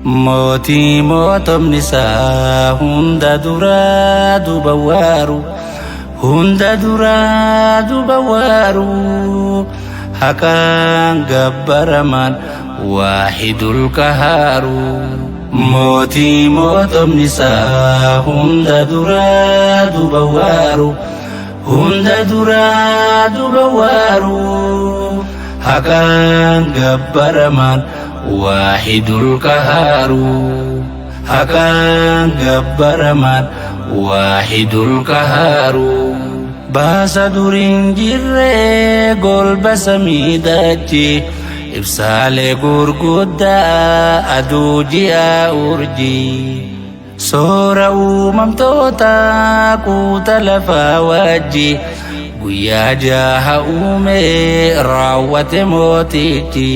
Mootii mootomni isaa hunda duraa duuba waaru, hunda duraa duuba waaru. Haqaan gabbaramaan waahidul qahaaru. Mootii mootomni isaa hunda duraa duuba waaru, hunda duraa duuba waaru. Haqaan gabbaramaan waahidul qahaaru. Haqaan gabbaramaan waahidul qahaaru. Baasa duriin jirree golba samiidhachi, ibsaalee gurguddaa aduu ji'a urjii. Soora uumamtoota quuta lafaa wajji, guyyaa jaha uume raawwate mootichi.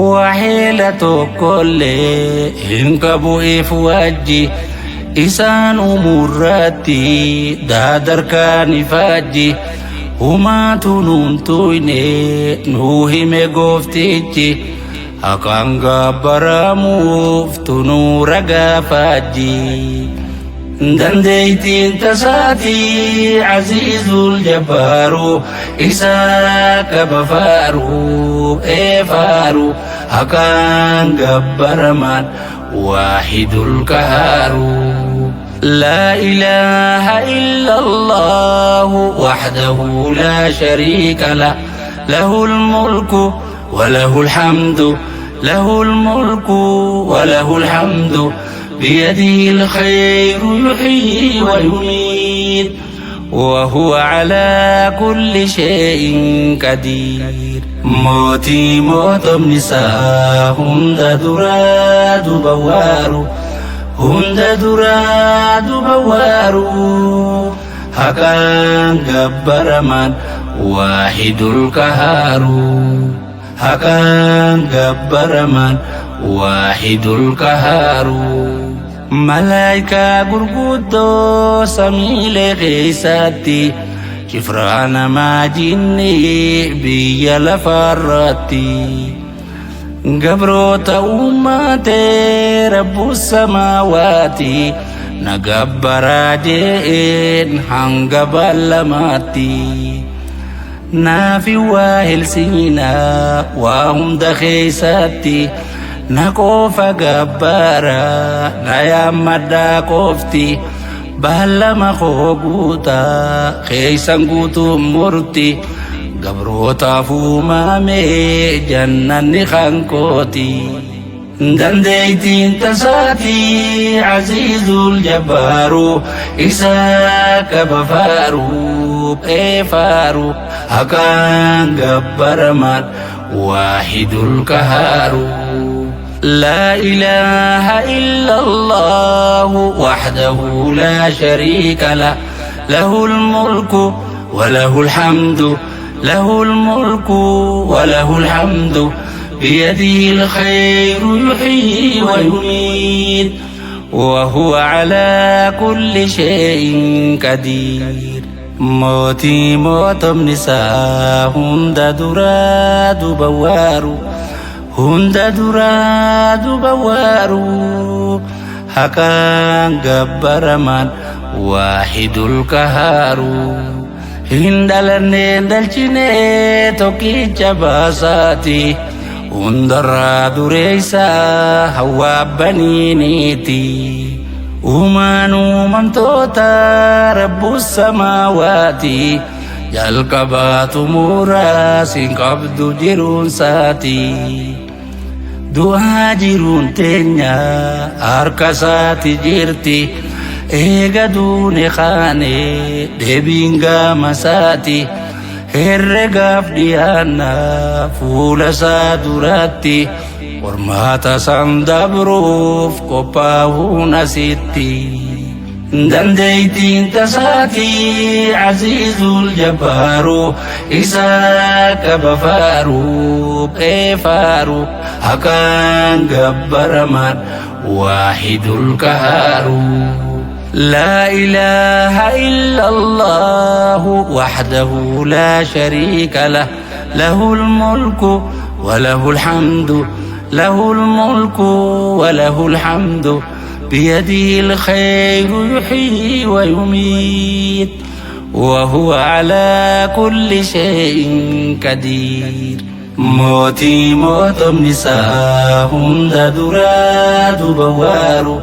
Waheela tokkollee hin qabu if wajji, isaan uumurratti daadarkaan ifajji. Humaatu nuun tuyne nuu hime gooftichi, haqaan gabbaramuuf tunuu ragaa faajji. Dandeeytiin tasaatii aziizul jabbaaru, isaa qaba faaru eefaaru. Haqaan gabbaramaan waahidul qahaaru. لا إله إلا الله وحده لا شريك له، له الملك وله الحمد، له الملك وله الحمد. بيده الخير يحيي ويميت، وهو على كل شيء قدير. موتي mootomni isaa hunda duraa duuba waaru, hunda duraa duuba waaru. Haqaan gabbaramaan waahidul qahaaru. Haqaan gabbaramaan waahidul qahaaru. Malaayikaa gurguddoo samiilee keessatti, cifraa namaa jinni biyya lafarratti. Gabroota uummatee rabbu samaawaati, nagabbaraa jeen hanga ballamaatti. Naafi waa helsinaa waa hunda keessatti, na qofa gabbara na yaammadhaa qofti. Ballama koo guutaa keessan guutuun murti, gabrootaaf uumame jannanni kan kooti. Dandeeytiin tasaatii aziizul jabbaaru, isaa qaba faaru eefaaru. Haqaan gabbaramaan waahidul qahaaru. لا إله إلا الله وحده لا شريك له، له الملك وله الحمد، له الملك وله الحمد. بيده الخير يحيي ويميت، وهو على كل شيء قدير. موتي mootomni isaa hunda duraa duuba waaru, hunda duraa duuba waaru. Haqaan gabbaramaan waahidul qahaaru. Hin dhalanneen dhalchinee tokkicha baasaati, hundarraa dureessaa hawaa baniiniiti. Uumaan uumamtoota rabbu samaawaati, jalqabaatu muraas hin qabdu jiruunsaati. Du'aa jiruun teenya harka isaati jirti, eega duune kaane deebiin gama isaati. Herregaaf dhiyaanna fuula isaa duratti, qormaata san dabruuf qophaa'uun asitti. Dandeeytiin tasaatii aziizul jabbaaru, isaa qaba faaru eefaaru. Haqaan gabbaramaan waahidul qahaaru. لا إله إلا الله وحده لا شريك له، له الملك وله الحمد، له الملك وله الحمد بيده الخير يحيي ويميت وهو على كل شيء قدير موتي موتم نساء هند دراد بوارو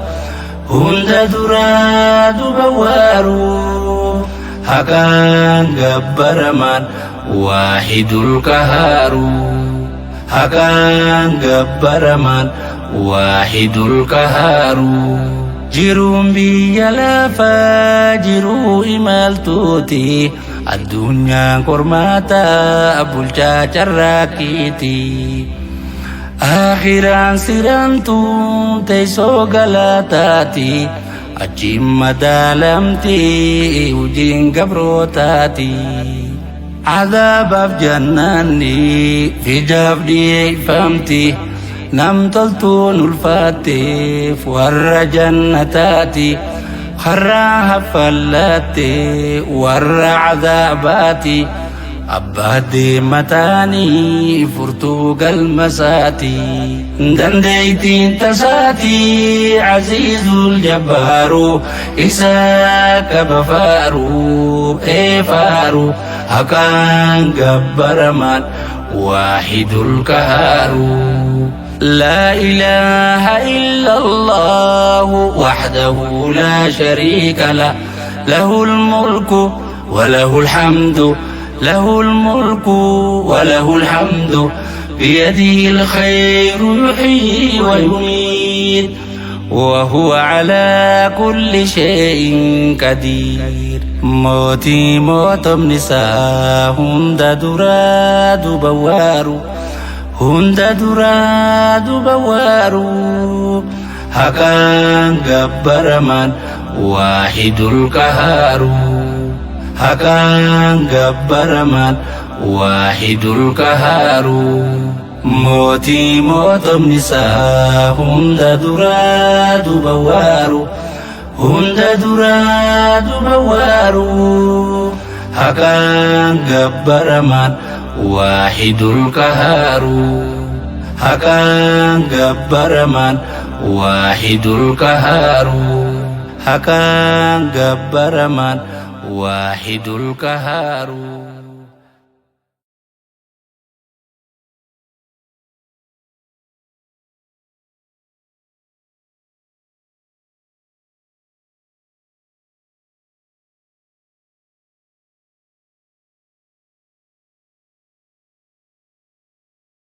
هند دراد بوارو حقان جبرمان واحد القهار حقان جبرمان واحد القهار جيروم بيا لافا جيرو إمالتوتي الدنيا كرماتا أبو الجاجر راكيتي akhiran sirantu teso galatati ajim madalamti ujing gabrotati adab af jannani fi jabdi famti nam taltun ulfati warra jannatati kharra hafallati warra adabati أبادي متاني فرتوق المساتي دنديتين تساتي عزيز الجبار إساك بفارو إفارو هكان جبر من واحد القهار لا إله إلا الله وحده لا شريك له له الملك وله الحمد له الملك وله الحمد بيده الخير يحيي ويميت وهو على كل شيء قدير موتي موتم نساء هند دراد بوارو هند دراد بوارو حقان جبر من واحد القهار حقان جبرمان واحد القهار موتي موتم نساء هند دراد بوارو هند دراد بوارو حقان جبرمان واحد القهار حقان جبرمان واحد القهار حقان جبرمان واحد القهار